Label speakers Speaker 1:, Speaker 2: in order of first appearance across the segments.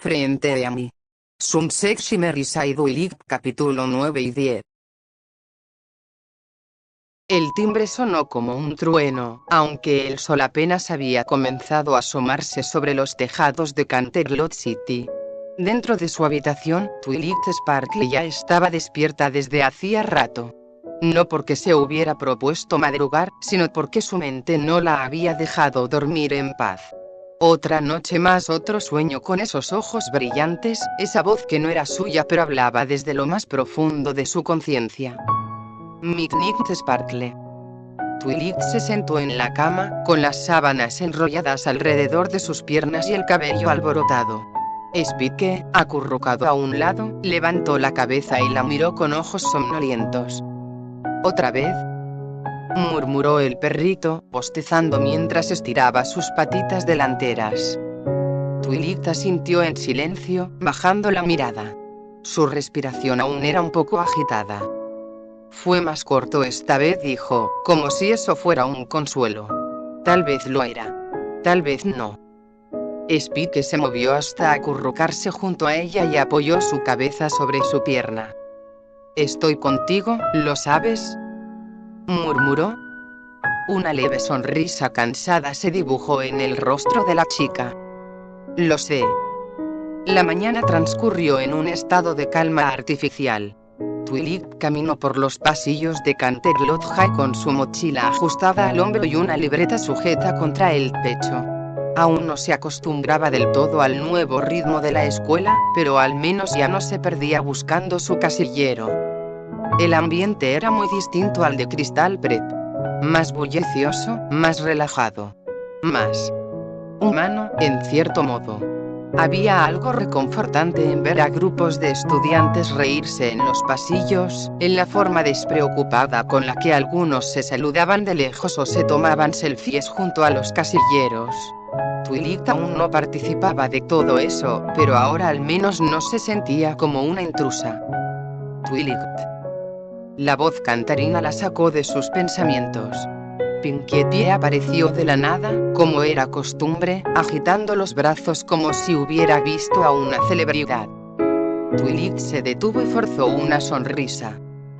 Speaker 1: frente a mí. Sunset Shimmer y Twilight capítulo 9 y 10. El timbre sonó como un trueno, aunque el sol apenas había comenzado a asomarse sobre los tejados de Canterlot City. Dentro de su habitación, Twilight Sparkle ya estaba despierta desde hacía rato. No porque se hubiera propuesto madrugar, sino porque su mente no la había dejado dormir en paz. Otra noche más, otro sueño con esos ojos brillantes, esa voz que no era suya pero hablaba desde lo más profundo de su conciencia. Midnight Sparkle. Twilight se sentó en la cama, con las sábanas enrolladas alrededor de sus piernas y el cabello alborotado. Spike, acurrucado a un lado, levantó la cabeza y la miró con ojos somnolientos. ¿Otra vez?, murmuró el perrito, bostezando mientras estiraba sus patitas delanteras. Twilight asintió en silencio, bajando la mirada. Su respiración aún era un poco agitada. Fue más corto esta vez, dijo, como si eso fuera un consuelo. Tal vez lo era. Tal vez no. Spike se movió hasta acurrucarse junto a ella y apoyó su cabeza sobre su pierna. «Estoy contigo, ¿lo sabes?», murmuró. Una leve sonrisa cansada se dibujó en el rostro de la chica. «Lo sé». La mañana transcurrió en un estado de calma artificial. Twilight caminó por los pasillos de Canterlot High con su mochila ajustada al hombro y una libreta sujeta contra el pecho. Aún no se acostumbraba del todo al nuevo ritmo de la escuela, pero al menos ya no se perdía buscando su casillero. El ambiente era muy distinto al de Crystal Prep. Más bullicioso, más relajado. Más humano, en cierto modo. Había algo reconfortante en ver a grupos de estudiantes reírse en los pasillos, en la forma despreocupada con la que algunos se saludaban de lejos o se tomaban selfies junto a los casilleros. Twilight aún no participaba de todo eso, pero ahora al menos no se sentía como una intrusa. Twilight. La voz cantarina la sacó de sus pensamientos. Pinkie apareció de la nada, como era costumbre, agitando los brazos como si hubiera visto a una celebridad. Twilight se detuvo y forzó una sonrisa.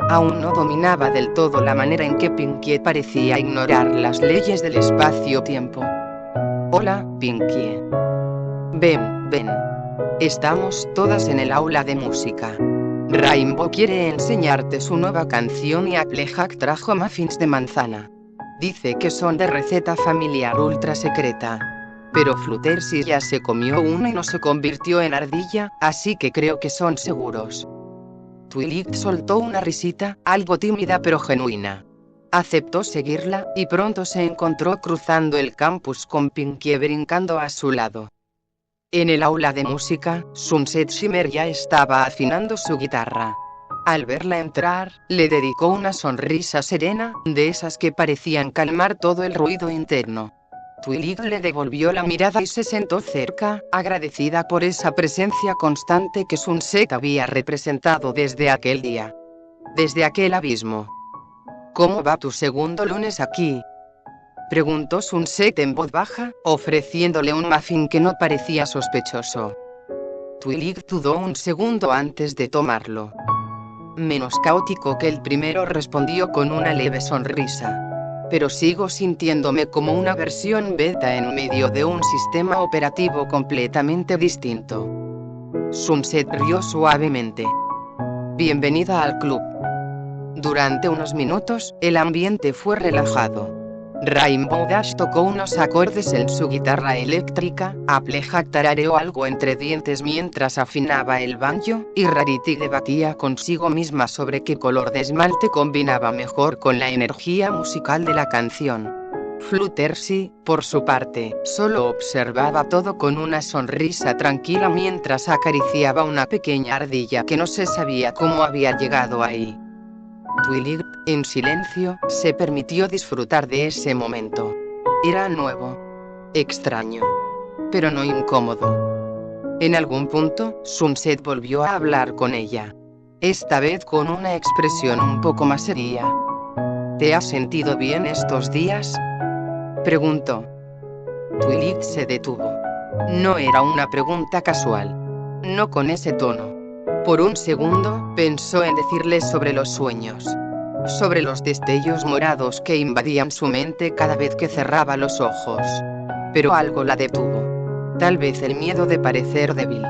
Speaker 1: Aún no dominaba del todo la manera en que Pinkie parecía ignorar las leyes del espacio-tiempo. «Hola, Pinkie. Ven, ven. Estamos todas en el aula de música. Rainbow quiere enseñarte su nueva canción y Applejack trajo muffins de manzana. Dice que son de receta familiar ultra secreta. Pero Fluttershy ya se comió uno y no se convirtió en ardilla, así que creo que son seguros». Twilight soltó una risita, algo tímida pero genuina. Aceptó seguirla, y pronto se encontró cruzando el campus con Pinkie brincando a su lado. En el aula de música, Sunset Shimmer ya estaba afinando su guitarra. Al verla entrar, le dedicó una sonrisa serena, de esas que parecían calmar todo el ruido interno. Twilight le devolvió la mirada y se sentó cerca, agradecida por esa presencia constante que Sunset había representado desde aquel día. Desde aquel abismo. «¿Cómo va tu segundo lunes aquí?», preguntó Sunset en voz baja, ofreciéndole un muffin que no parecía sospechoso. Twilight dudó un segundo antes de tomarlo. «Menos caótico que el primero», respondió con una leve sonrisa. «Pero sigo sintiéndome como una versión beta en medio de un sistema operativo completamente distinto». Sunset rió suavemente. «Bienvenida al club». Durante unos minutos, el ambiente fue relajado. Rainbow Dash tocó unos acordes en su guitarra eléctrica, Applejack tarareó algo entre dientes mientras afinaba el banjo, y Rarity debatía consigo misma sobre qué color de esmalte combinaba mejor con la energía musical de la canción. Fluttershy, por su parte, solo observaba todo con una sonrisa tranquila mientras acariciaba una pequeña ardilla que no se sabía cómo había llegado ahí. Twilight, en silencio, se permitió disfrutar de ese momento. Era nuevo. Extraño. Pero no incómodo. En algún punto, Sunset volvió a hablar con ella. Esta vez con una expresión un poco más seria. «¿Te has sentido bien estos días?», preguntó. Twilight se detuvo. No era una pregunta casual. no con ese tono. Por un segundo, pensó en decirle sobre los sueños, sobre los destellos morados que invadían su mente cada vez que cerraba los ojos. Pero algo la detuvo. Tal vez el miedo de parecer débil.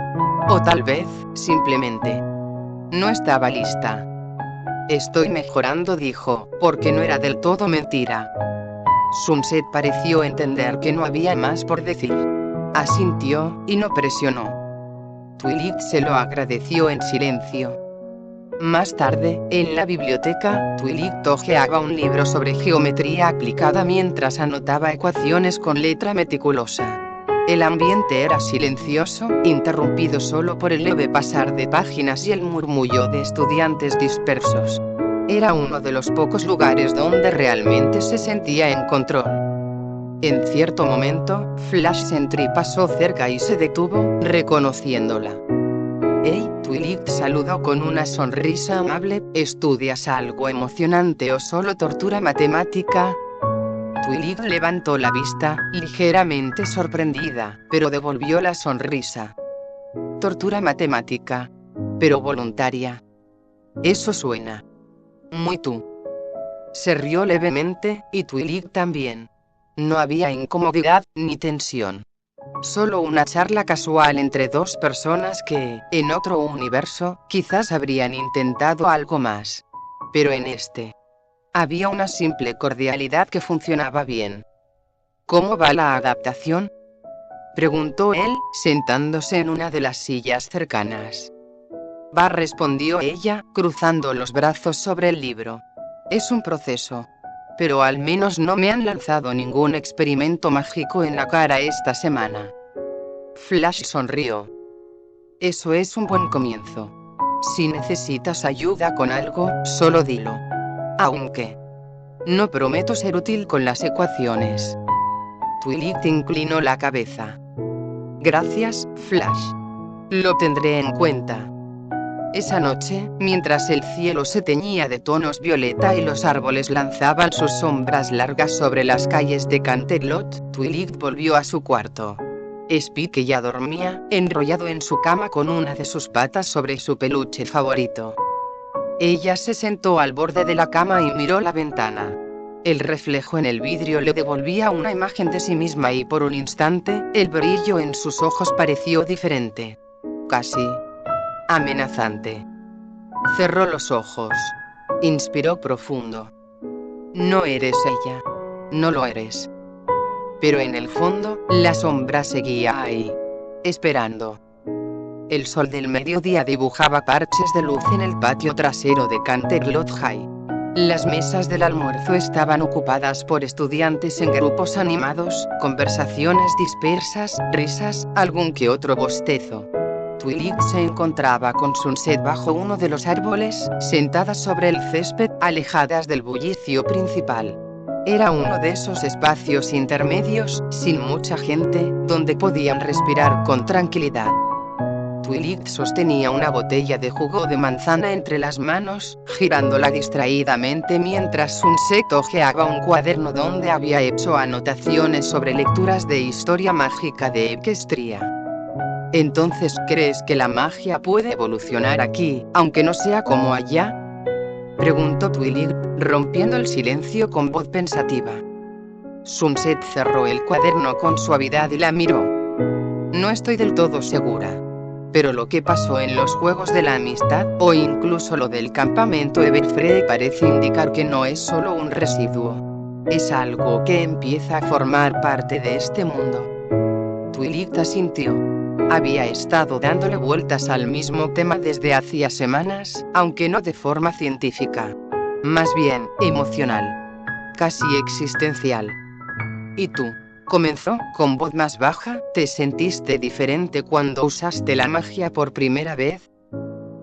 Speaker 1: O tal vez, simplemente, no estaba lista. Estoy mejorando, dijo, porque no era del todo mentira. Sunset pareció entender que no había más por decir. Asintió, y no presionó. Twilight se lo agradeció en silencio. Más tarde, en la biblioteca, Twilight hojeaba un libro sobre geometría aplicada mientras anotaba ecuaciones con letra meticulosa. El ambiente era silencioso, interrumpido solo por el leve pasar de páginas y el murmullo de estudiantes dispersos. Era uno de los pocos lugares donde realmente se sentía en control. En cierto momento, Flash Sentry pasó cerca y se detuvo, reconociéndola. «Hey», Twilight saludó con una sonrisa amable, ¿estudias algo emocionante o solo tortura matemática? Twilight levantó la vista, ligeramente sorprendida, pero devolvió la sonrisa. Tortura matemática. Pero voluntaria. Eso suena muy tú. Se rió levemente, y Twilight también. No había incomodidad, ni tensión. Solo una charla casual entre dos personas que, en otro universo, quizás habrían intentado algo más. Pero en este, había una simple cordialidad que funcionaba bien. ¿Cómo va la adaptación?, preguntó él, sentándose en una de las sillas cercanas. Va, respondió ella, cruzando los brazos sobre el libro. Es un proceso. Pero al menos no me han lanzado ningún experimento mágico en la cara esta semana. Flash sonrió. Eso es un buen comienzo. Si necesitas ayuda con algo, solo dilo. Aunque no prometo ser útil con las ecuaciones. Twilight inclinó la cabeza. Gracias, Flash. Lo tendré en cuenta. Esa noche, mientras el cielo se teñía de tonos violeta y los árboles lanzaban sus sombras largas sobre las calles de Canterlot, Twilight volvió a su cuarto. Spike ya dormía, enrollado en su cama con una de sus patas sobre su peluche favorito. Ella se sentó al borde de la cama y miró la ventana. El reflejo en el vidrio le devolvía una imagen de sí misma y por un instante, el brillo en sus ojos pareció diferente. Casi amenazante. Cerró los ojos. Inspiró profundo. No eres ella. No lo eres. Pero en el fondo, la sombra seguía ahí. Esperando. El sol del mediodía dibujaba parches de luz en el patio trasero de Canterlot High. Las mesas del almuerzo estaban ocupadas por estudiantes en grupos animados, conversaciones dispersas, risas, algún que otro bostezo. Twilight se encontraba con Sunset bajo uno de los árboles, sentadas sobre el césped, alejadas del bullicio principal. Era uno de esos espacios intermedios, sin mucha gente, donde podían respirar con tranquilidad. Twilight sostenía una botella de jugo de manzana entre las manos, girándola distraídamente mientras Sunset hojeaba un cuaderno donde había hecho anotaciones sobre lecturas de historia mágica de Equestria. ¿Entonces crees que la magia puede evolucionar aquí, aunque no sea como allá?, preguntó Twilight, rompiendo el silencio con voz pensativa. Sunset cerró el cuaderno con suavidad y la miró. No estoy del todo segura. Pero lo que pasó en los Juegos de la Amistad, o incluso lo del campamento Everfree, parece indicar que no es solo un residuo. Es algo que empieza a formar parte de este mundo. Twilight asintió. Había estado dándole vueltas al mismo tema desde hacía semanas, aunque no de forma científica. Más bien, emocional. Casi existencial. ¿Y tú? Comenzó, con voz más baja, ¿te sentiste diferente cuando usaste la magia por primera vez?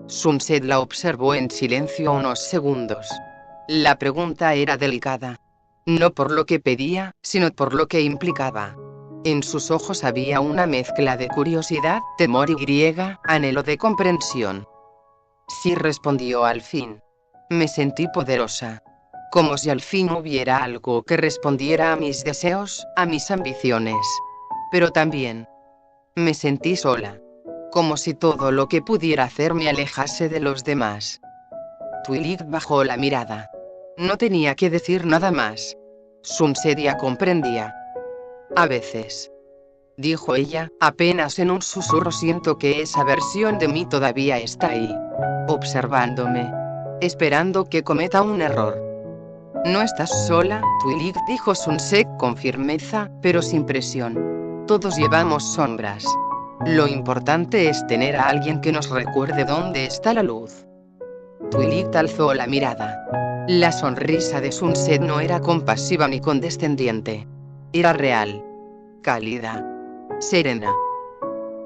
Speaker 1: Sunset la observó en silencio unos segundos. La pregunta era delicada. No por lo que pedía, sino por lo que implicaba. En sus ojos había una mezcla de curiosidad, temor y anhelo de comprensión. Sí, respondió al fin. Me sentí poderosa. Como si al fin hubiera algo que respondiera a mis deseos, a mis ambiciones. Pero también me sentí sola. como si todo lo que pudiera hacer me alejase de los demás. Twilight bajó la mirada. No tenía que decir nada más. Sunset ya comprendía. A veces, dijo ella, apenas en un susurro, siento que esa versión de mí todavía está ahí, observándome, esperando que cometa un error. No estás sola, Twilight, dijo Sunset con firmeza, pero sin presión. Todos llevamos sombras. Lo importante es tener a alguien que nos recuerde dónde está la luz. Twilight alzó la mirada. La sonrisa de Sunset no era compasiva ni condescendiente. Era real, cálida, serena.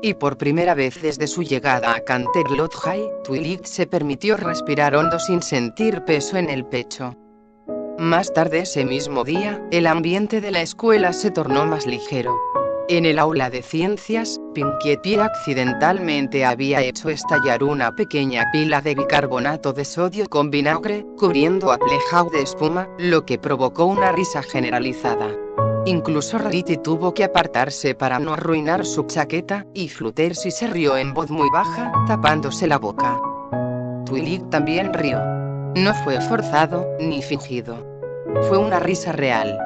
Speaker 1: Y por primera vez desde su llegada a Canterlot High, Twilight se permitió respirar hondo sin sentir peso en el pecho. Más tarde ese mismo día, el ambiente de la escuela se tornó más ligero. En el aula de ciencias, Pinkie accidentalmente había hecho estallar una pequeña pila de bicarbonato de sodio con vinagre, cubriendo a Playhouse de espuma, lo que provocó una risa generalizada. Incluso Rarity tuvo que apartarse para no arruinar su chaqueta, y Fluttershy se rió en voz muy baja, tapándose la boca. Twilight también rió. No fue forzado, ni fingido. Fue una risa real.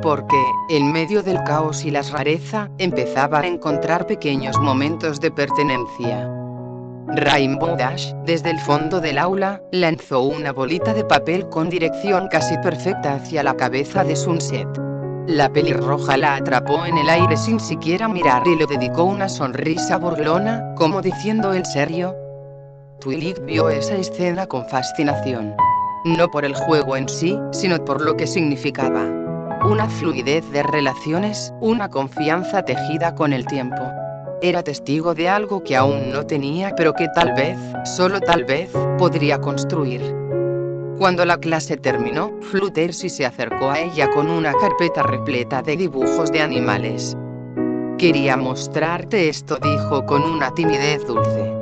Speaker 1: Porque, en medio del caos y la rareza, empezaba a encontrar pequeños momentos de pertenencia. Rainbow Dash, desde el fondo del aula, lanzó una bolita de papel con dirección casi perfecta hacia la cabeza de Sunset. La pelirroja la atrapó en el aire sin siquiera mirar y le dedicó una sonrisa burlona, como diciendo ¿en serio? Twilight vio esa escena con fascinación. No por el juego en sí, sino por lo que significaba. Una fluidez de relaciones, una confianza tejida con el tiempo. Era testigo de algo que aún no tenía, pero que tal vez, solo tal vez, podría construir. Cuando la clase terminó, Fluttershy se acercó a ella con una carpeta repleta de dibujos de animales. Quería mostrarte esto, dijo con una timidez dulce.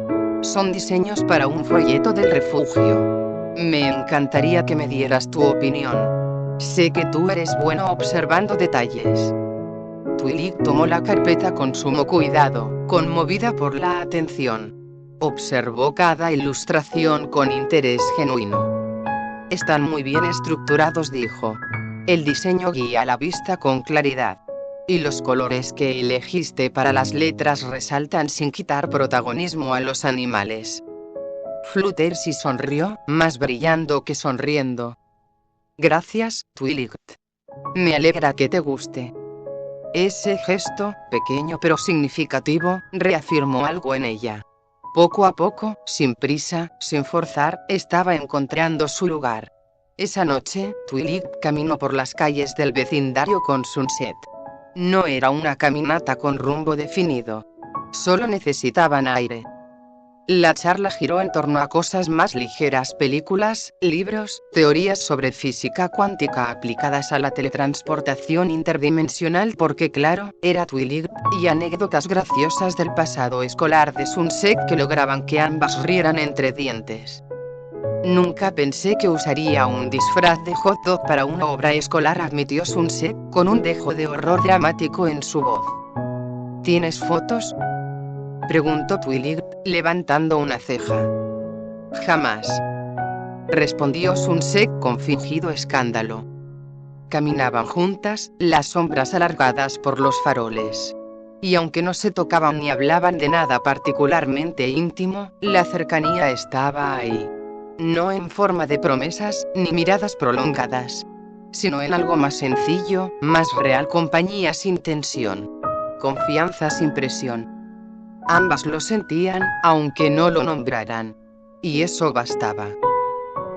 Speaker 1: Son diseños para un folleto del refugio. Me encantaría que me dieras tu opinión. Sé que tú eres bueno observando detalles. Twilight tomó la carpeta con sumo cuidado, conmovida por la atención. Observó cada ilustración con interés genuino. Están muy bien estructurados, dijo. El diseño guía la vista con claridad. Y los colores que elegiste para las letras resaltan sin quitar protagonismo a los animales. Fluttershy sonrió, más brillando que sonriendo. Gracias, Twilight. Me alegra que te guste. Ese gesto, pequeño pero significativo, reafirmó algo en ella. Poco a poco, sin prisa, sin forzar, estaba encontrando su lugar. Esa noche, Twilight caminó por las calles del vecindario con Sunset. No era una caminata con rumbo definido. Solo necesitaban aire. La charla giró en torno a cosas más ligeras: películas, libros, teorías sobre física cuántica aplicadas a la teletransportación interdimensional, porque claro, era Twilight, y anécdotas graciosas del pasado escolar de Sunset que lograban que ambas rieran entre dientes. Nunca pensé que usaría un disfraz de hot dog para una obra escolar, admitió Sunset, con un dejo de horror dramático en su voz. ¿Tienes fotos?, preguntó Twilight, levantando una ceja. Jamás, respondió Sunset con fingido escándalo. Caminaban juntas, las sombras alargadas por los faroles. Y aunque no se tocaban ni hablaban de nada particularmente íntimo, la cercanía estaba ahí. No en forma de promesas, ni miradas prolongadas, sino en algo más sencillo, más real: compañía sin tensión, confianza sin presión. Ambas lo sentían, aunque no lo nombraran. Y eso bastaba.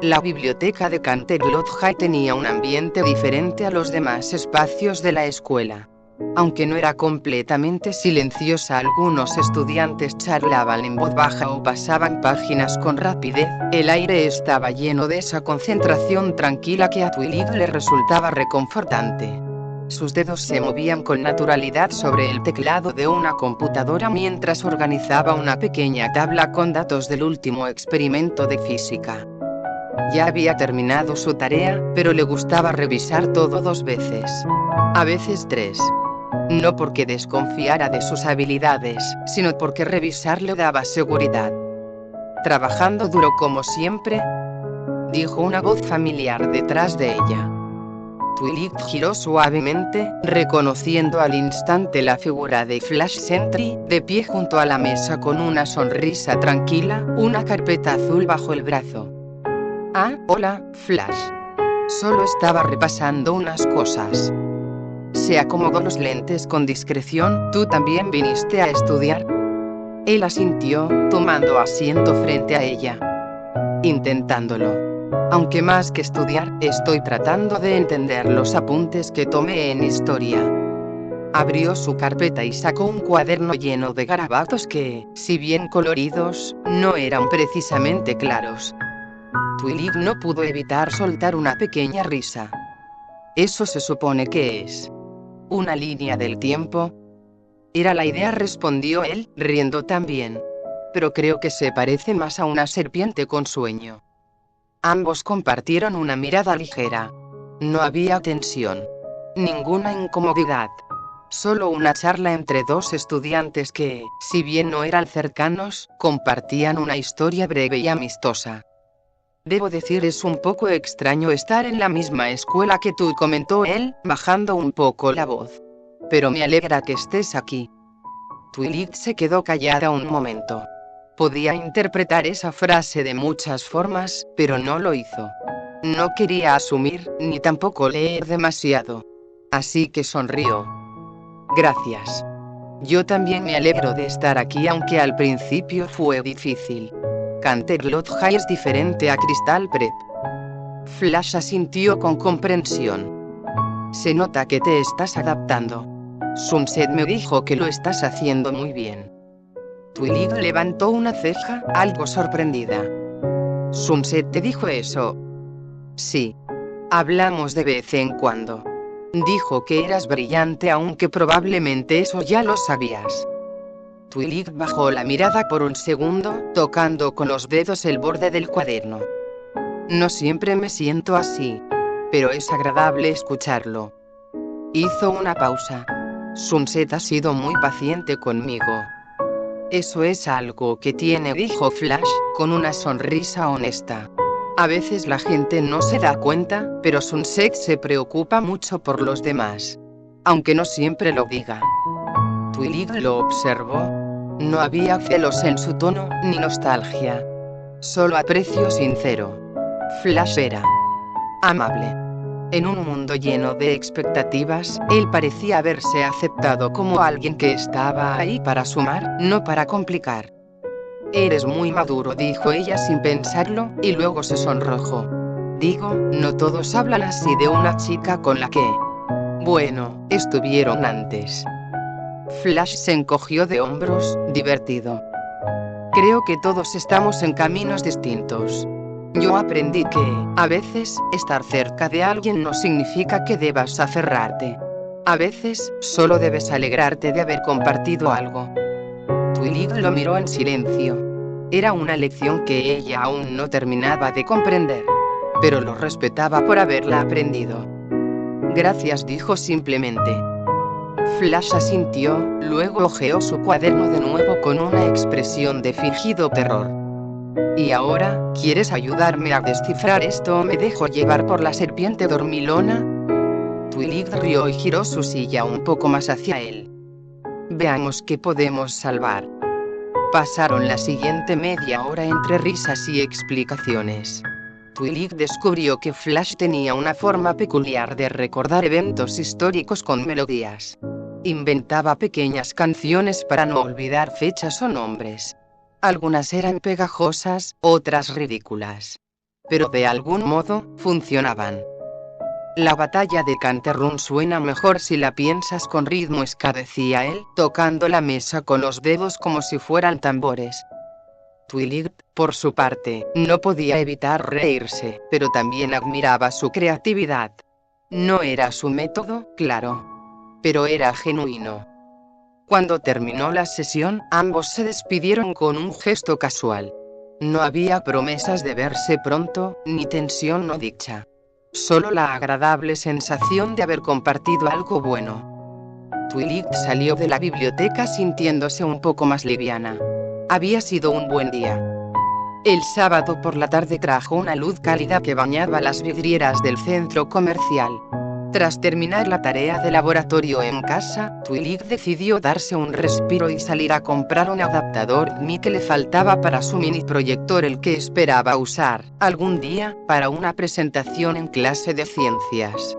Speaker 1: La biblioteca de Canterlot High tenía un ambiente diferente a los demás espacios de la escuela. Aunque no era completamente silenciosa, algunos estudiantes charlaban en voz baja o pasaban páginas con rapidez. El aire estaba lleno de esa concentración tranquila que a Twilight le resultaba reconfortante. Sus dedos se movían con naturalidad sobre el teclado de una computadora mientras organizaba una pequeña tabla con datos del último experimento de física. Ya había terminado su tarea, pero le gustaba revisar todo 2 veces. A veces 3. No porque desconfiara de sus habilidades, sino porque revisar le daba seguridad. Trabajando duro como siempre, dijo una voz familiar detrás de ella. Twilight giró suavemente, reconociendo al instante la figura de Flash Sentry, de pie junto a la mesa con una sonrisa tranquila, una carpeta azul bajo el brazo. Ah, hola, Flash. Solo estaba repasando unas cosas. Se acomodó los lentes con discreción. ¿Tú también viniste a estudiar? Él asintió, tomando asiento frente a ella. Intentándolo. Aunque más que estudiar, estoy tratando de entender los apuntes que tomé en historia. Abrió su carpeta y sacó un cuaderno lleno de garabatos que, si bien coloridos, no eran precisamente claros. Twilight no pudo evitar soltar una pequeña risa. ¿Eso se supone que es una línea del tiempo? Era la idea, respondió él, riendo también. Pero creo que se parece más a una serpiente con sueño. Ambos compartieron una mirada ligera. No había tensión. Ninguna incomodidad. Solo una charla entre dos estudiantes que, si bien no eran cercanos, compartían una historia breve y amistosa. Debo decir, es un poco extraño estar en la misma escuela que tú, comentó él, bajando un poco la voz. Pero me alegra que estés aquí. Twilight se quedó callada un momento. Podía interpretar esa frase de muchas formas, pero no lo hizo. No quería asumir, ni tampoco leer demasiado. Así que sonrió. Gracias. Yo también me alegro de estar aquí, aunque al principio fue difícil. Canterlot High es diferente a Crystal Prep. Flash asintió con comprensión. Se nota que te estás adaptando. Sunset me dijo que lo estás haciendo muy bien. Twilight levantó una ceja, algo sorprendida. ¿Sunset te dijo eso? Sí. Hablamos de vez en cuando. Dijo que eras brillante, aunque probablemente eso ya lo sabías. Twilight bajó la mirada por un segundo, tocando con los dedos el borde del cuaderno. No siempre me siento así. Pero es agradable escucharlo. Hizo una pausa. Sunset ha sido muy paciente conmigo. Eso es algo que tiene, dijo Flash, con una sonrisa honesta. A veces la gente no se da cuenta, pero Sunset se preocupa mucho por los demás. Aunque no siempre lo diga. Twilight lo observó. No había celos en su tono, ni nostalgia. Solo aprecio sincero. Flash era amable. En un mundo lleno de expectativas, él parecía haberse aceptado como alguien que estaba ahí para sumar, no para complicar. Eres muy maduro, dijo ella sin pensarlo, y luego se sonrojó. Digo, no todos hablan así de una chica con la que... Bueno, estuvieron antes. Flash se encogió de hombros, divertido. Creo que todos estamos en caminos distintos. Yo aprendí que, a veces, estar cerca de alguien no significa que debas aferrarte. A veces, solo debes alegrarte de haber compartido algo. Twilight lo miró en silencio. Era una lección que ella aún no terminaba de comprender. Pero lo respetaba por haberla aprendido. Gracias, dijo simplemente. Flash asintió, luego hojeó su cuaderno de nuevo con una expresión de fingido terror. ¿Y ahora, quieres ayudarme a descifrar esto o me dejo llevar por la serpiente dormilona? Twilight rió y giró su silla un poco más hacia él. Veamos qué podemos salvar. Pasaron la siguiente media hora entre risas y explicaciones. Twilight descubrió que Flash tenía una forma peculiar de recordar eventos históricos con melodías. Inventaba pequeñas canciones para no olvidar fechas o nombres. Algunas eran pegajosas, otras ridículas. Pero de algún modo, funcionaban. La batalla de Canterrun suena mejor si la piensas con ritmo ska, decía él, tocando la mesa con los dedos como si fueran tambores. Twilight, por su parte, no podía evitar reírse, pero también admiraba su creatividad. No era su método, claro. Pero era genuino. Cuando terminó la sesión, ambos se despidieron con un gesto casual. No había promesas de verse pronto, ni tensión no dicha. Solo la agradable sensación de haber compartido algo bueno. Twilight salió de la biblioteca sintiéndose un poco más liviana. Había sido un buen día. El sábado por la tarde trajo una luz cálida que bañaba las vidrieras del centro comercial. Tras terminar la tarea de laboratorio en casa, Twilight decidió darse un respiro y salir a comprar un adaptador HDMI que le faltaba para su mini proyector, el que esperaba usar algún día para una presentación en clase de ciencias.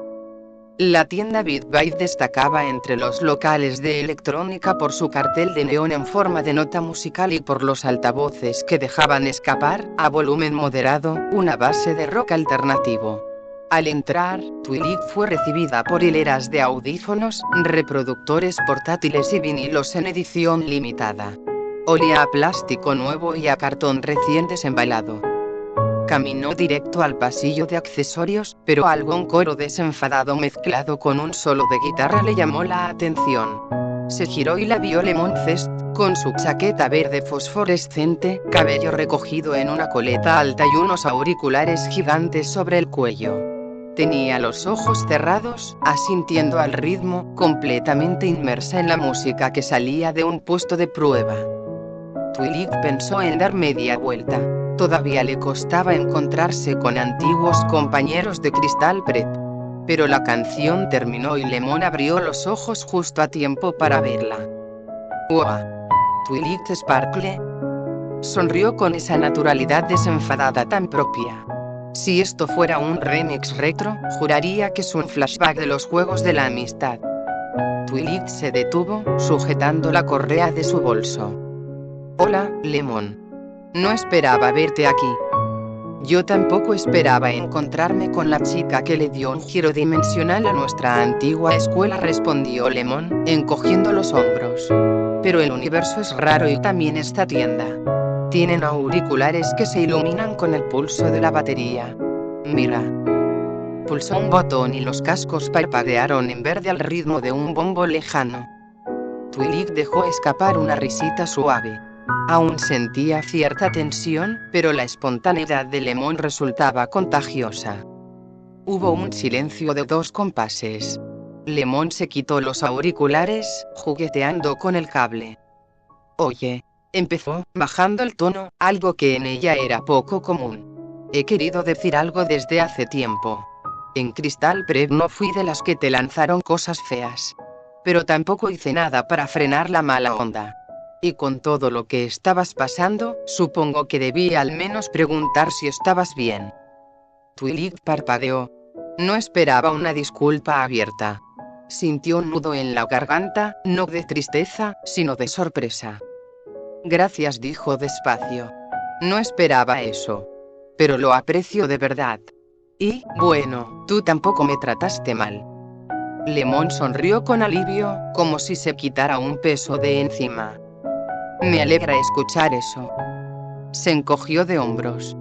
Speaker 1: La tienda Beat Byte destacaba entre los locales de electrónica por su cartel de neón en forma de nota musical y por los altavoces que dejaban escapar, a volumen moderado, una base de rock alternativo. Al entrar, Twilight fue recibida por hileras de audífonos, reproductores portátiles y vinilos en edición limitada. Olía a plástico nuevo y a cartón recién desembalado. Caminó directo al pasillo de accesorios, pero algún coro desenfadado mezclado con un solo de guitarra le llamó la atención. Se giró y la vio Lemon Fest, con su chaqueta verde fosforescente, cabello recogido en una coleta alta y unos auriculares gigantes sobre el cuello. Tenía los ojos cerrados, asintiendo al ritmo, completamente inmersa en la música que salía de un puesto de prueba. Twilight pensó en dar media vuelta. Todavía le costaba encontrarse con antiguos compañeros de Crystal Prep. Pero la canción terminó y Lemon abrió los ojos justo a tiempo para verla. ¡Wow! Twilight Sparkle sonrió con esa naturalidad desenfadada tan propia. Si esto fuera un remix retro, juraría que es un flashback de los juegos de la amistad. Twilight se detuvo, sujetando la correa de su bolso. Hola, Lemon. No esperaba verte aquí. Yo tampoco esperaba encontrarme con la chica que le dio un giro dimensional a nuestra antigua escuela, respondió Lemon, encogiendo los hombros. Pero el universo es raro y también esta tienda. Tienen auriculares que se iluminan con el pulso de la batería. Mira. Pulsó un botón y los cascos parpadearon en verde al ritmo de un bombo lejano. Twilight dejó escapar una risita suave. Aún sentía cierta tensión, pero la espontaneidad de Lemon resultaba contagiosa. Hubo un silencio de 2 compases. Lemon se quitó los auriculares, jugueteando con el cable. Oye, empezó, bajando el tono, algo que en ella era poco común. He querido decir algo desde hace tiempo. En Crystal Prep no fui de las que te lanzaron cosas feas. Pero tampoco hice nada para frenar la mala onda. Y con todo lo que estabas pasando, supongo que debí al menos preguntar si estabas bien. Twilight parpadeó. No esperaba una disculpa abierta. Sintió un nudo en la garganta, no de tristeza, sino de sorpresa. Gracias, dijo despacio. No esperaba eso. Pero lo aprecio de verdad. Y, bueno, tú tampoco me trataste mal. Lemon sonrió con alivio, como si se quitara un peso de encima. Me alegra escuchar eso. Se encogió de hombros.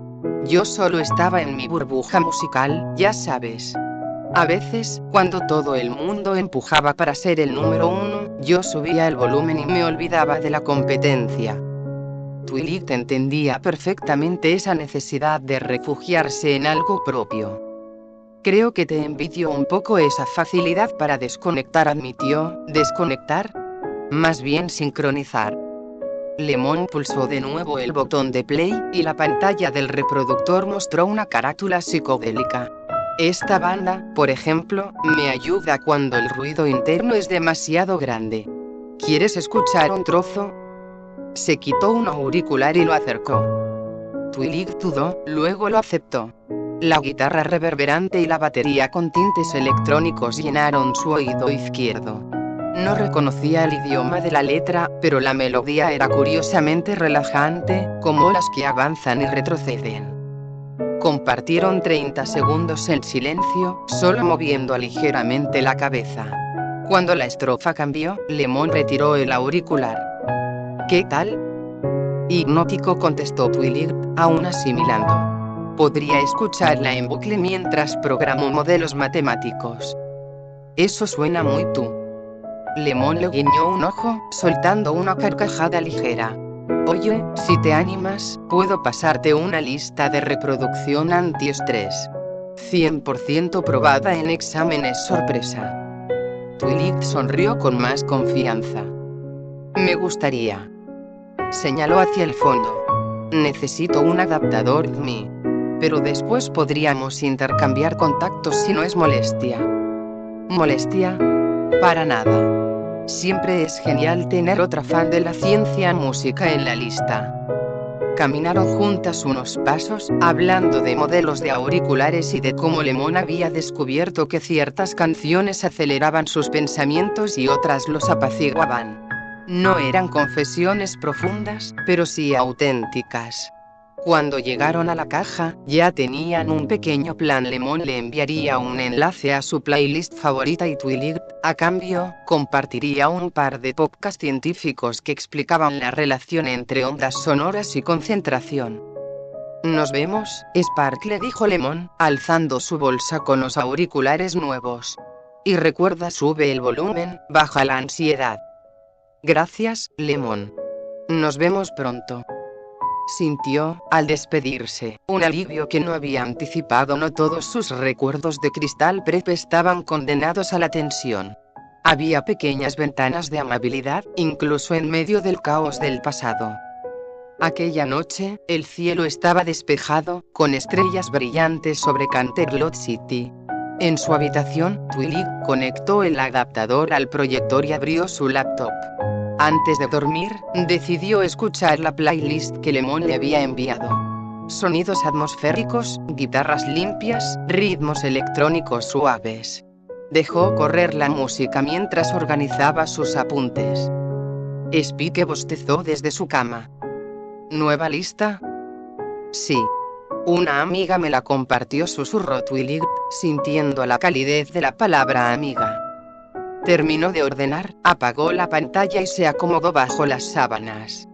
Speaker 1: Yo solo estaba en mi burbuja musical, ya sabes. A veces, cuando todo el mundo empujaba para ser el número 1, yo subía el volumen y me olvidaba de la competencia. Twilight entendía perfectamente esa necesidad de refugiarse en algo propio. Creo que te envidio un poco esa facilidad para desconectar, admitió. ¿Desconectar? Más bien sincronizar. Lemon pulsó de nuevo el botón de play, y la pantalla del reproductor mostró una carátula psicodélica. Esta banda, por ejemplo, me ayuda cuando el ruido interno es demasiado grande. ¿Quieres escuchar un trozo? Se quitó un auricular y lo acercó. Twilight dudó, luego lo aceptó. La guitarra reverberante y la batería con tintes electrónicos llenaron su oído izquierdo. No reconocía el idioma de la letra, pero la melodía era curiosamente relajante, como las que avanzan y retroceden. Compartieron 30 segundos en silencio, solo moviendo ligeramente la cabeza. Cuando la estrofa cambió, Lemon retiró el auricular. ¿Qué tal? Hipnótico, contestó Twilight, aún asimilando. Podría escucharla en bucle mientras programo modelos matemáticos. Eso suena muy tú. Lemon le guiñó un ojo, soltando una carcajada ligera. Oye, si te animas, puedo pasarte una lista de reproducción antiestrés. 100% probada en exámenes sorpresa. Twilight sonrió con más confianza. Me gustaría. Señaló hacia el fondo. Necesito un adaptador DMI. Pero después podríamos intercambiar contactos si no es molestia. ¿Molestia? Para nada. Siempre es genial tener otra fan de la ciencia música en la lista. Caminaron juntas unos pasos, hablando de modelos de auriculares y de cómo Lemon había descubierto que ciertas canciones aceleraban sus pensamientos y otras los apaciguaban. No eran confesiones profundas, pero sí auténticas. Cuando llegaron a la caja, ya tenían un pequeño plan. Lemon le enviaría un enlace a su playlist favorita y Twilight, a cambio, compartiría un par de podcasts científicos que explicaban la relación entre ondas sonoras y concentración. Nos vemos, Sparkle, dijo Lemon, alzando su bolsa con los auriculares nuevos. Y recuerda, sube el volumen, baja la ansiedad. Gracias, Lemon. Nos vemos pronto. Sintió, al despedirse, un alivio que no había anticipado. No todos sus recuerdos de Crystal Prep estaban condenados a la tensión. Había pequeñas ventanas de amabilidad, incluso en medio del caos del pasado. Aquella noche, el cielo estaba despejado, con estrellas brillantes sobre Canterlot City. En su habitación, Twilight conectó el adaptador al proyector y abrió su laptop. Antes de dormir, decidió escuchar la playlist que Lemon le había enviado. Sonidos atmosféricos, guitarras limpias, ritmos electrónicos suaves. Dejó correr la música mientras organizaba sus apuntes. Spike bostezó desde su cama. ¿Nueva lista? Sí. Una amiga me la compartió, susurró Twilight, sintiendo la calidez de la palabra amiga. Terminó de ordenar, apagó la pantalla y se acomodó bajo las sábanas.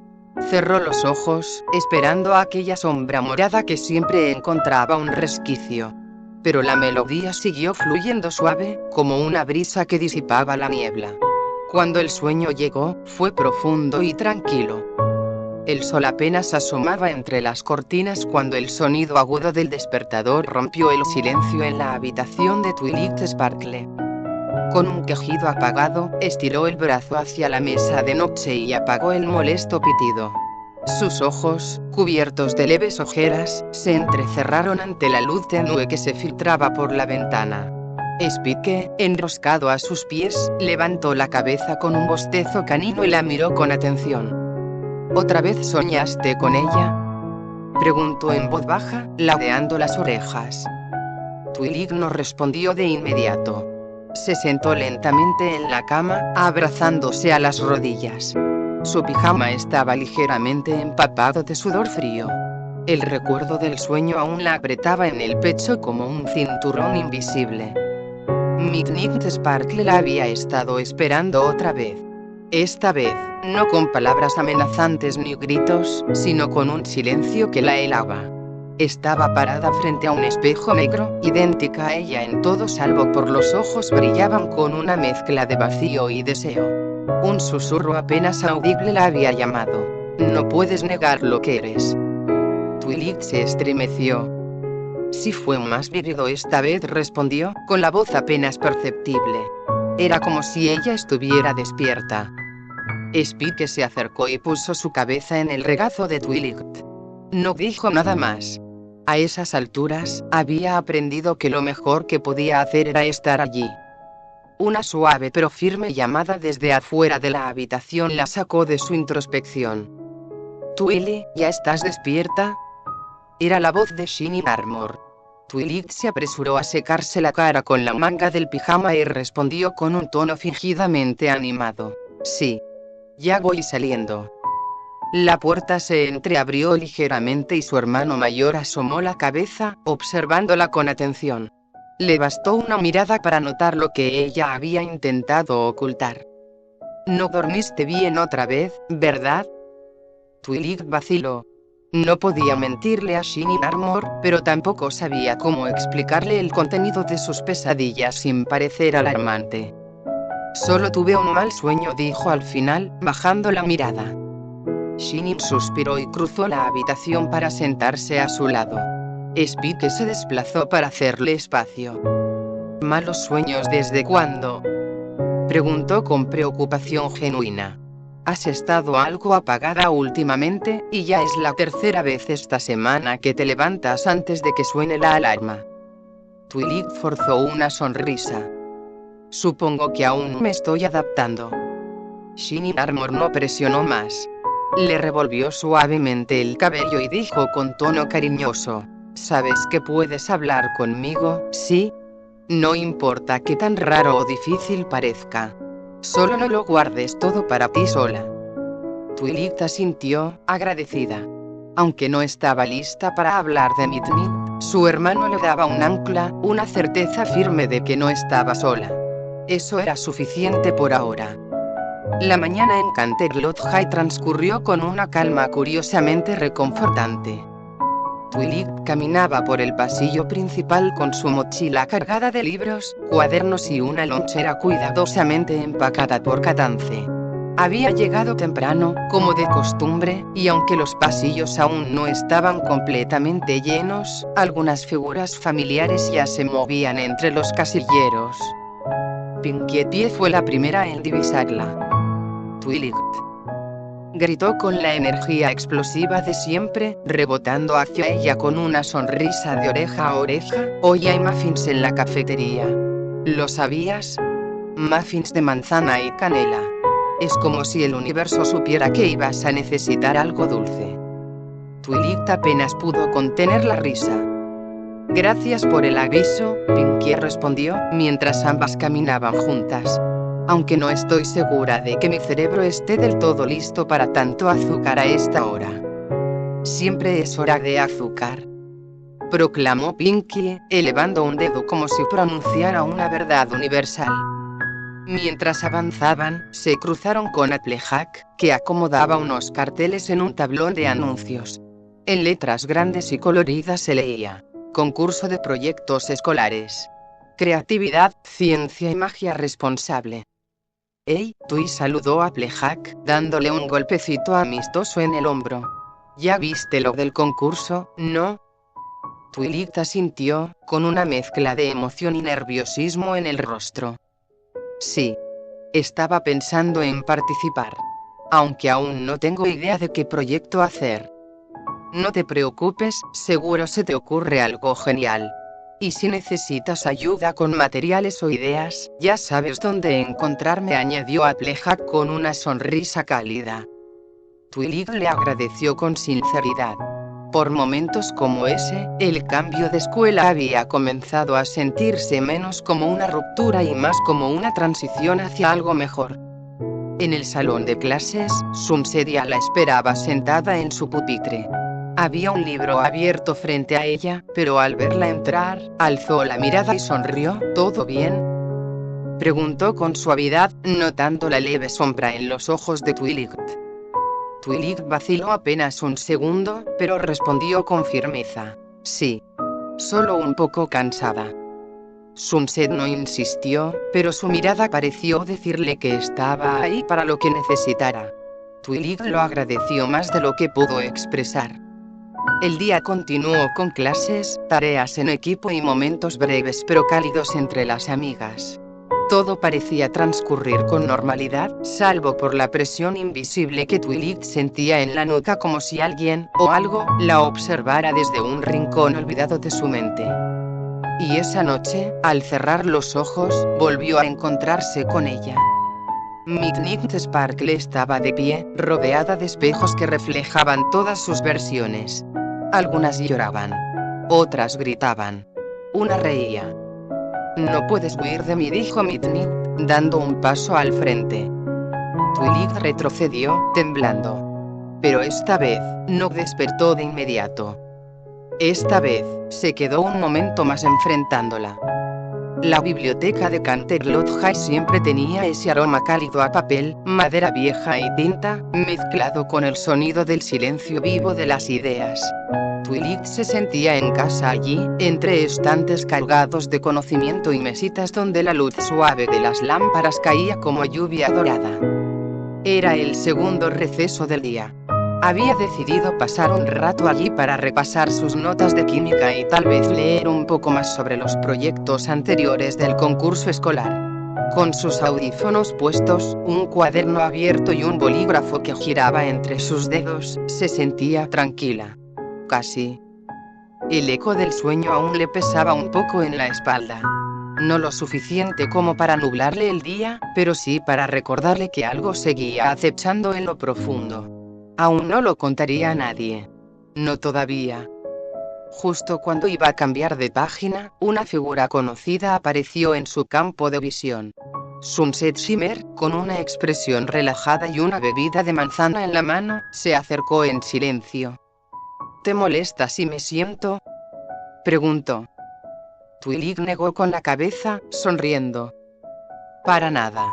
Speaker 1: Cerró los ojos, esperando a aquella sombra morada que siempre encontraba un resquicio. Pero la melodía siguió fluyendo suave, como una brisa que disipaba la niebla. Cuando el sueño llegó, fue profundo y tranquilo. El sol apenas asomaba entre las cortinas cuando el sonido agudo del despertador rompió el silencio en la habitación de Twilight. Sparkle, con un quejido apagado, estiró el brazo hacia la mesa de noche y apagó el molesto pitido. Sus ojos, cubiertos de leves ojeras, se entrecerraron ante la luz tenue que se filtraba por la ventana. Spike, enroscado a sus pies, levantó la cabeza con un bostezo canino y la miró con atención. ¿Otra vez soñaste con ella?, preguntó en voz baja, ladeando las orejas. Twilight no respondió de inmediato. Se sentó lentamente en la cama, abrazándose a las rodillas. Su pijama estaba ligeramente empapado de sudor frío. El recuerdo del sueño aún la apretaba en el pecho como un cinturón invisible. Midnight Sparkle la había estado esperando otra vez. Esta vez, no con palabras amenazantes ni gritos, sino con un silencio que la helaba. Estaba parada frente a un espejo negro, idéntica a ella en todo salvo por los ojos brillaban con una mezcla de vacío y deseo. Un susurro apenas audible la había llamado. No puedes negar lo que eres. Twilight se estremeció. Sí, fue más vívido esta vez, respondió, con la voz apenas perceptible. Era como si ella estuviera despierta. Spike se acercó y puso su cabeza en el regazo de Twilight. No dijo nada más. A esas alturas, había aprendido que lo mejor que podía hacer era estar allí. Una suave pero firme llamada desde afuera de la habitación la sacó de su introspección. Twilight, ¿ya estás despierta? Era la voz de Shining Armor. Twilight se apresuró a secarse la cara con la manga del pijama y respondió con un tono fingidamente animado. Sí. Ya voy saliendo. La puerta se entreabrió ligeramente y su hermano mayor asomó la cabeza, observándola con atención. Le bastó una mirada para notar lo que ella había intentado ocultar. No dormiste bien otra vez, ¿verdad? Twilight vaciló. No podía mentirle a Shining Armor, pero tampoco sabía cómo explicarle el contenido de sus pesadillas sin parecer alarmante. Solo tuve un mal sueño, dijo al final, bajando la mirada. Shining suspiró y cruzó la habitación para sentarse a su lado. Spike se desplazó para hacerle espacio. ¿Malos sueños desde cuándo? Preguntó con preocupación genuina. Has estado algo apagada últimamente, y ya es la tercera vez esta semana que te levantas antes de que suene la alarma. Twilight forzó una sonrisa. Supongo que aún me estoy adaptando. Shining Armor no presionó más. Le revolvió suavemente el cabello y dijo con tono cariñoso: ¿sabes que puedes hablar conmigo, sí? No importa qué tan raro o difícil parezca. Solo no lo guardes todo para ti sola. Twilight asintió, agradecida. Aunque no estaba lista para hablar de Midnight, su hermano le daba un ancla, una certeza firme de que no estaba sola. Eso era suficiente por ahora. La mañana en Canterlot High transcurrió con una calma curiosamente reconfortante. Twilight caminaba por el pasillo principal con su mochila cargada de libros, cuadernos y una lonchera cuidadosamente empacada por Cadance. Había llegado temprano, como de costumbre, y aunque los pasillos aún no estaban completamente llenos, algunas figuras familiares ya se movían entre los casilleros. Pinkie Pie fue la primera en divisarla. Twilight, gritó con la energía explosiva de siempre, rebotando hacia ella con una sonrisa de oreja a oreja. Hoy hay muffins en la cafetería. ¿Lo sabías? Muffins de manzana y canela. Es como si el universo supiera que ibas a necesitar algo dulce. Twilight apenas pudo contener la risa. Gracias por el aviso, Pinkie respondió, mientras ambas caminaban juntas. Aunque no estoy segura de que mi cerebro esté del todo listo para tanto azúcar a esta hora. Siempre es hora de azúcar, proclamó Pinkie, elevando un dedo como si pronunciara una verdad universal. Mientras avanzaban, se cruzaron con Applejack, que acomodaba unos carteles en un tablón de anuncios. En letras grandes y coloridas se leía: concurso de proyectos escolares. Creatividad, ciencia y magia responsable. «Hey, Tui», saludó a Applejack, dándole un golpecito amistoso en el hombro. «¿Ya viste lo del concurso, no?» Twilight asintió, con una mezcla de emoción y nerviosismo en el rostro. Sí. Estaba pensando en participar. Aunque aún no tengo idea de qué proyecto hacer. No te preocupes, seguro se te ocurre algo genial. Y si necesitas ayuda con materiales o ideas, ya sabes dónde encontrarme, añadió Applejack con una sonrisa cálida. Twilight le agradeció con sinceridad. Por momentos como ese, el cambio de escuela había comenzado a sentirse menos como una ruptura y más como una transición hacia algo mejor. En el salón de clases, Sunsedia la esperaba sentada en su pupitre. Había un libro abierto frente a ella, pero al verla entrar, alzó la mirada y sonrió. ¿Todo bien?, preguntó con suavidad, notando la leve sombra en los ojos de Twilight. Twilight vaciló apenas un segundo, pero respondió con firmeza: sí. Solo un poco cansada. Sunset no insistió, pero su mirada pareció decirle que estaba ahí para lo que necesitara. Twilight lo agradeció más de lo que pudo expresar. El día continuó con clases, tareas en equipo y momentos breves pero cálidos entre las amigas. Todo parecía transcurrir con normalidad, salvo por la presión invisible que Twilight sentía en la nuca, como si alguien, o algo, la observara desde un rincón olvidado de su mente. Y esa noche, al cerrar los ojos, volvió a encontrarse con ella. Midnight Sparkle estaba de pie, rodeada de espejos que reflejaban todas sus versiones. Algunas lloraban. Otras gritaban. Una reía. «No puedes huir de mí», dijo Midnight, dando un paso al frente. Twilight retrocedió, temblando. Pero esta vez, no despertó de inmediato. Esta vez, se quedó un momento más enfrentándola. La biblioteca de Canterlot High siempre tenía ese aroma cálido a papel, madera vieja y tinta, mezclado con el sonido del silencio vivo de las ideas. Twilight se sentía en casa allí, entre estantes cargados de conocimiento y mesitas donde la luz suave de las lámparas caía como lluvia dorada. Era el segundo receso del día. Había decidido pasar un rato allí para repasar sus notas de química y tal vez leer un poco más sobre los proyectos anteriores del concurso escolar. Con sus audífonos puestos, un cuaderno abierto y un bolígrafo que giraba entre sus dedos, se sentía tranquila. Casi. El eco del sueño aún le pesaba un poco en la espalda. No lo suficiente como para nublarle el día, pero sí para recordarle que algo seguía acechando en lo profundo. Aún no lo contaría a nadie. No todavía. Justo cuando iba a cambiar de página, una figura conocida apareció en su campo de visión. Sunset Shimmer, con una expresión relajada y una bebida de manzana en la mano, se acercó en silencio. ¿Te molesta si me siento?, preguntó. Twilight negó con la cabeza, sonriendo. Para nada.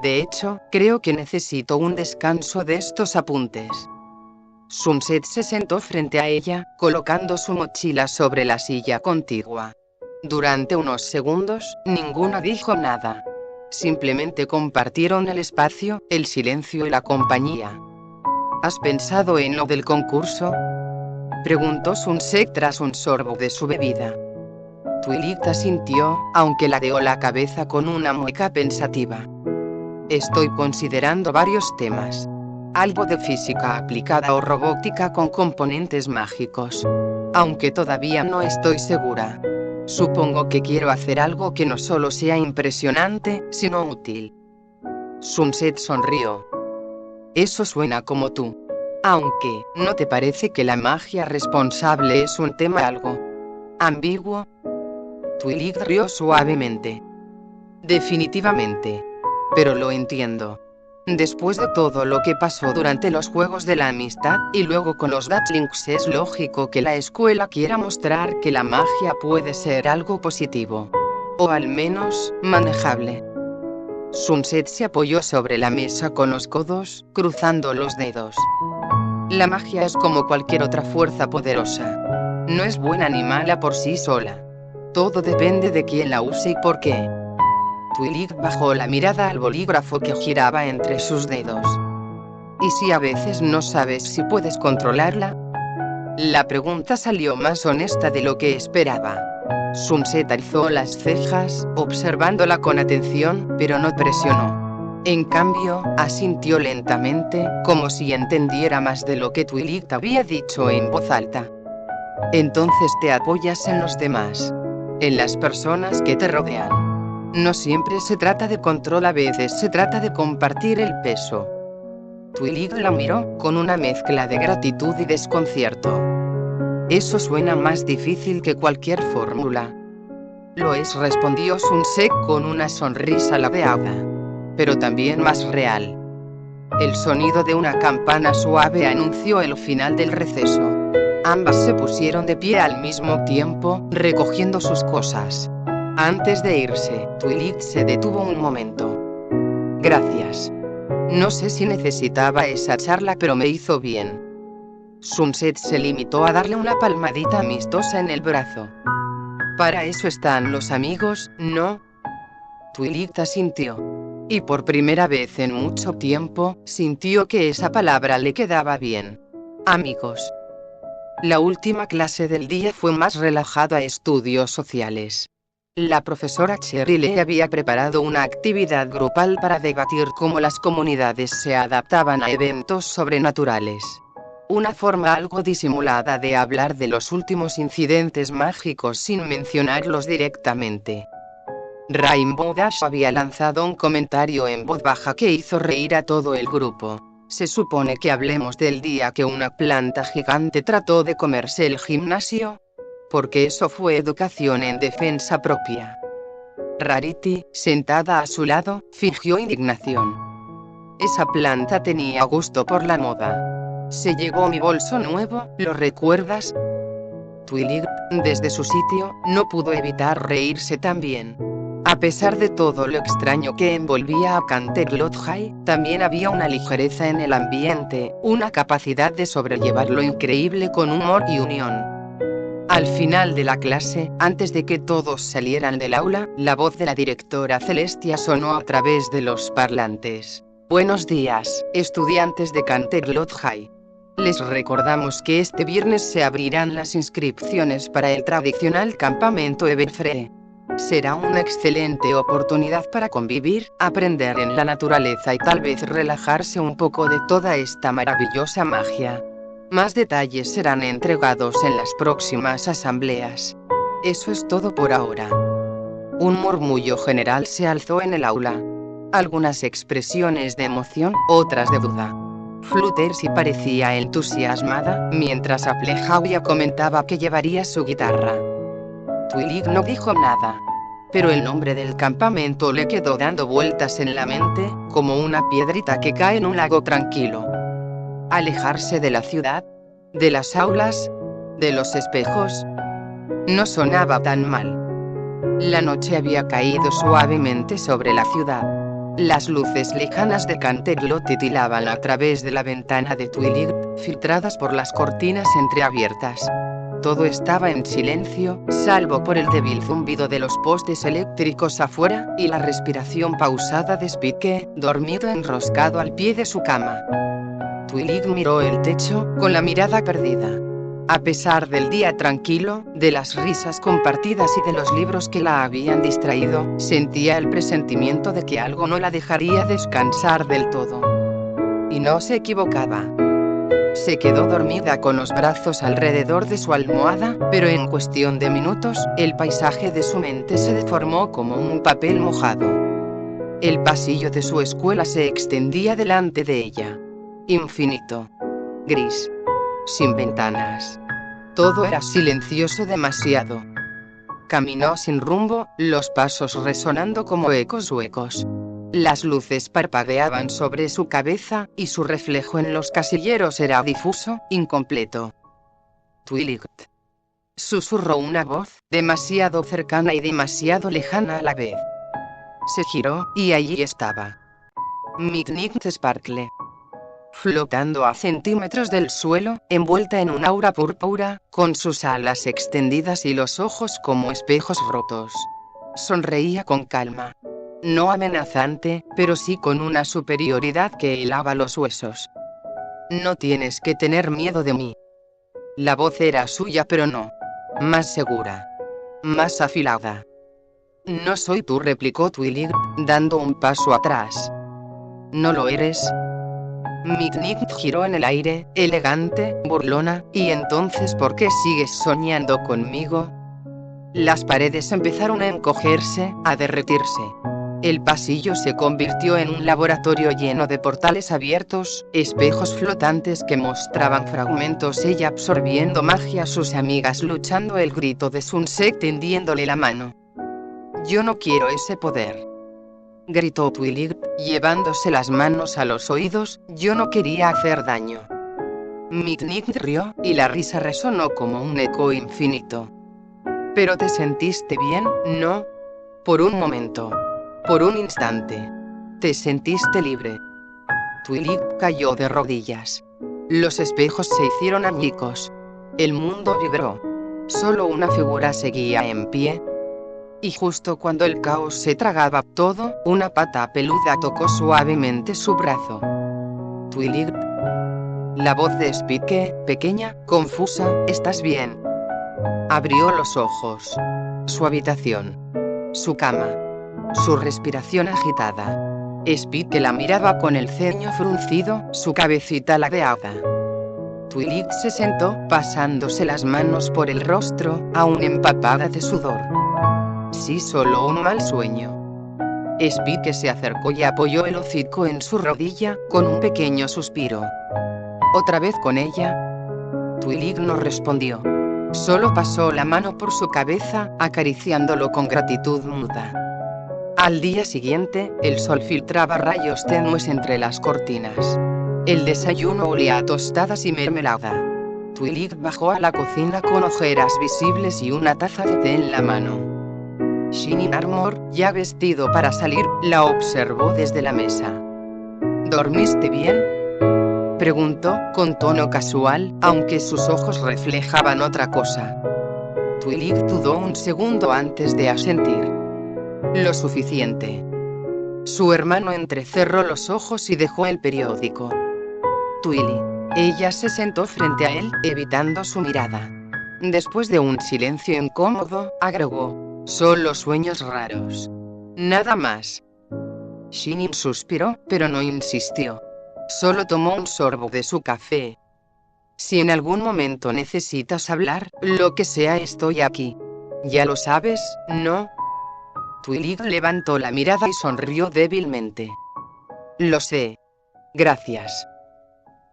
Speaker 1: De hecho, creo que necesito un descanso de estos apuntes. Sunset se sentó frente a ella, colocando su mochila sobre la silla contigua. Durante unos segundos, ninguna dijo nada. Simplemente compartieron el espacio, el silencio y la compañía. ¿Has pensado en lo del concurso?, preguntó Sunset tras un sorbo de su bebida. Twilight asintió, aunque ladeó la cabeza con una mueca pensativa. Estoy considerando varios temas. Algo de física aplicada o robótica con componentes mágicos. Aunque todavía no estoy segura. Supongo que quiero hacer algo que no solo sea impresionante, sino útil. Sunset sonrió. Eso suena como tú. Aunque, ¿no te parece que la magia responsable es un tema algo ambiguo? Twilight rió suavemente. Definitivamente. Pero lo entiendo. Después de todo lo que pasó durante los Juegos de la Amistad, y luego con los Datlings, es lógico que la escuela quiera mostrar que la magia puede ser algo positivo. O al menos, manejable. Sunset se apoyó sobre la mesa con los codos, cruzando los dedos. La magia es como cualquier otra fuerza poderosa. No es buena ni mala por sí sola. Todo depende de quién la use y por qué. Twilight bajó la mirada al bolígrafo que giraba entre sus dedos. ¿Y si a veces no sabes si puedes controlarla? La pregunta salió más honesta de lo que esperaba. Sunset alzó las cejas, observándola con atención, pero no presionó. En cambio, asintió lentamente, como si entendiera más de lo que Twilight había dicho en voz alta. Entonces te apoyas en los demás. En las personas que te rodean. No siempre se trata de control, a veces se trata de compartir el peso. Twilight la miró, con una mezcla de gratitud y desconcierto. Eso suena más difícil que cualquier fórmula. Lo es, respondió Sunset con una sonrisa ladeada. Pero también más real. El sonido de una campana suave anunció el final del receso. Ambas se pusieron de pie al mismo tiempo, recogiendo sus cosas. Antes de irse, Twilight se detuvo un momento. Gracias. No sé si necesitaba esa charla, pero me hizo bien. Sunset se limitó a darle una palmadita amistosa en el brazo. Para eso están los amigos, ¿no? Twilight asintió. Y por primera vez en mucho tiempo, sintió que esa palabra le quedaba bien. Amigos. La última clase del día fue más relajada a estudios sociales. La profesora Cherry le había preparado una actividad grupal para debatir cómo las comunidades se adaptaban a eventos sobrenaturales. Una forma algo disimulada de hablar de los últimos incidentes mágicos sin mencionarlos directamente. Rainbow Dash había lanzado un comentario en voz baja que hizo reír a todo el grupo. Se supone que hablemos del día que una planta gigante trató de comerse el gimnasio. Porque eso fue educación en defensa propia. Rarity, sentada a su lado, fingió indignación. Esa planta tenía gusto por la moda. Se llevó mi bolso nuevo, ¿lo recuerdas? Twilight, desde su sitio, no pudo evitar reírse también. A pesar de todo lo extraño que envolvía a Canterlot High, también había una ligereza en el ambiente, una capacidad de sobrellevar lo increíble con humor y unión. Al final de la clase, antes de que todos salieran del aula, la voz de la directora Celestia sonó a través de los parlantes. Buenos días, estudiantes de Canterlot High. Les recordamos que este viernes se abrirán las inscripciones para el tradicional campamento Everfree. Será una excelente oportunidad para convivir, aprender en la naturaleza y tal vez relajarse un poco de toda esta maravillosa magia. Más detalles serán entregados en las próximas asambleas. Eso es todo por ahora. Un murmullo general se alzó en el aula. Algunas expresiones de emoción, otras de duda. Fluttershy parecía entusiasmada, mientras Applejauya comentaba que llevaría su guitarra. Twilight no dijo nada. Pero el nombre del campamento le quedó dando vueltas en la mente, como una piedrita que cae en un lago tranquilo. Alejarse de la ciudad, de las aulas, de los espejos. No sonaba tan mal. La noche había caído suavemente sobre la ciudad. Las luces lejanas de Canterlot titilaban a través de la ventana de Twilight, filtradas por las cortinas entreabiertas. Todo estaba en silencio, salvo por el débil zumbido de los postes eléctricos afuera, y la respiración pausada de Spike, dormido enroscado al pie de su cama. Twilight miró el techo, con la mirada perdida. A pesar del día tranquilo, de las risas compartidas y de los libros que la habían distraído, sentía el presentimiento de que algo no la dejaría descansar del todo. Y no se equivocaba. Se quedó dormida con los brazos alrededor de su almohada, pero en cuestión de minutos, el paisaje de su mente se deformó como un papel mojado. El pasillo de su escuela se extendía delante de ella. Infinito. Gris. Sin ventanas. Todo era silencioso demasiado. Caminó sin rumbo, los pasos resonando como ecos huecos. Las luces parpadeaban sobre su cabeza, y su reflejo en los casilleros era difuso, incompleto. Twilight. Susurró una voz, demasiado cercana y demasiado lejana a la vez. Se giró, y allí estaba. Midnight Sparkle. Flotando a centímetros del suelo, envuelta en un aura púrpura, con sus alas extendidas y los ojos como espejos rotos. Sonreía con calma. No amenazante, pero sí con una superioridad que helaba los huesos. No tienes que tener miedo de mí. La voz era suya, pero no. Más segura. Más afilada. No soy tú, replicó Twilight, dando un paso atrás. ¿No lo eres? Midnight giró en el aire, elegante, burlona, y entonces ¿por qué sigues soñando conmigo? Las paredes empezaron a encogerse, a derretirse. El pasillo se convirtió en un laboratorio lleno de portales abiertos, espejos flotantes que mostraban fragmentos, ella absorbiendo magia, sus amigas luchando, el grito de Sunset tendiéndole la mano. Yo no quiero ese poder, gritó Twilight, llevándose las manos a los oídos. Yo no quería hacer daño. Midnight rió, y la risa resonó como un eco infinito. Pero te sentiste bien, ¿no? Por un momento. Por un instante. Te sentiste libre. Twilight cayó de rodillas. Los espejos se hicieron añicos. El mundo vibró. Solo una figura seguía en pie. Y justo cuando el caos se tragaba todo, una pata peluda tocó suavemente su brazo. Twilight. La voz de Spike, pequeña, confusa, ¿estás bien? Abrió los ojos. Su habitación. Su cama. Su respiración agitada. Spike la miraba con el ceño fruncido, su cabecita ladeada. Twilight se sentó, pasándose las manos por el rostro, aún empapada de sudor. Sí, solo un mal sueño. Spike se acercó y apoyó el hocico en su rodilla, con un pequeño suspiro. ¿Otra vez con ella? Twilight no respondió. Solo pasó la mano por su cabeza, acariciándolo con gratitud muda. Al día siguiente, el sol filtraba rayos tenues entre las cortinas. El desayuno olía a tostadas y mermelada. Twilight bajó a la cocina con ojeras visibles y una taza de té en la mano. Shining Armor, ya vestido para salir, la observó desde la mesa. ¿Dormiste bien?, preguntó, con tono casual, aunque sus ojos reflejaban otra cosa. Twilight dudó un segundo antes de asentir. Lo suficiente. Su hermano entrecerró los ojos y dejó el periódico. Twilight. Ella se sentó frente a él, evitando su mirada. Después de un silencio incómodo, agregó: Solo sueños raros. Nada más. Shinin suspiró, pero no insistió. Solo tomó un sorbo de su café. Si en algún momento necesitas hablar, lo que sea, estoy aquí. Ya lo sabes, ¿no? Twilight levantó la mirada y sonrió débilmente. Lo sé. Gracias.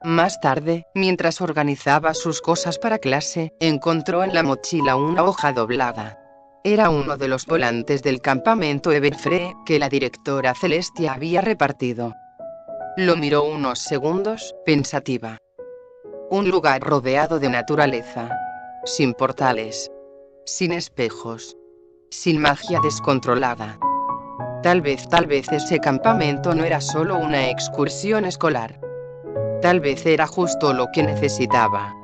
Speaker 1: Más tarde, mientras organizaba sus cosas para clase, encontró en la mochila una hoja doblada. Era uno de los volantes del campamento Everfree que la directora Celestia había repartido. Lo miró unos segundos, pensativa. Un lugar rodeado de naturaleza. Sin portales. Sin espejos. Sin magia descontrolada. Tal vez ese campamento no era solo una excursión escolar. Tal vez era justo lo que necesitaba.